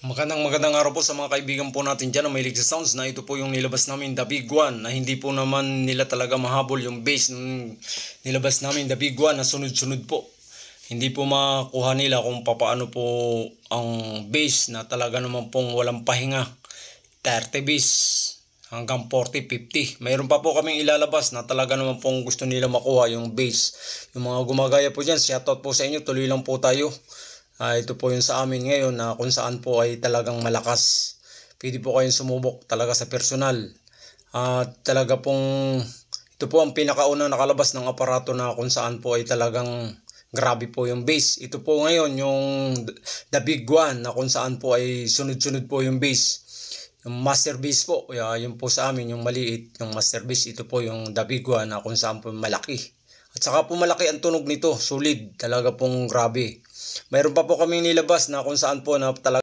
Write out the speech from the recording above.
Magandang araw po sa mga kaibigan po natin dyan na may sa sounds na ito po yung nilabas namin The Big One na hindi po naman nila talaga mahabol yung bass nung nilabas namin The Big One na sunod-sunod po. Hindi po makuha nila kung paano po ang bass na talaga naman pong walang pahinga. 30 bass hanggang 40, 50. Mayroon pa po kaming ilalabas na talaga naman pong gusto nila makuha yung bass. Yung mga gumagaya po dyan, shoutout po sa inyo, tuloy lang po tayo. Ito po yung sa amin ngayon na kung saan po ay talagang malakas. Pwede po kayong sumubok talaga sa personal. Talaga pong ito po ang pinakaunang nakalabas ng aparato na kung saan po ay talagang grabe po yung bass. Ito po ngayon yung The Big One na kung saan po ay sunod-sunod po yung bass. Yung master bass po, yun po sa amin yung maliit, yung master bass. Ito po yung The Big One na kung saan po malaki. At saka po malaki ang tunog nito, solid, talaga pong grabe. Mayroon pa po kaming nilabas na kung saan po na talaga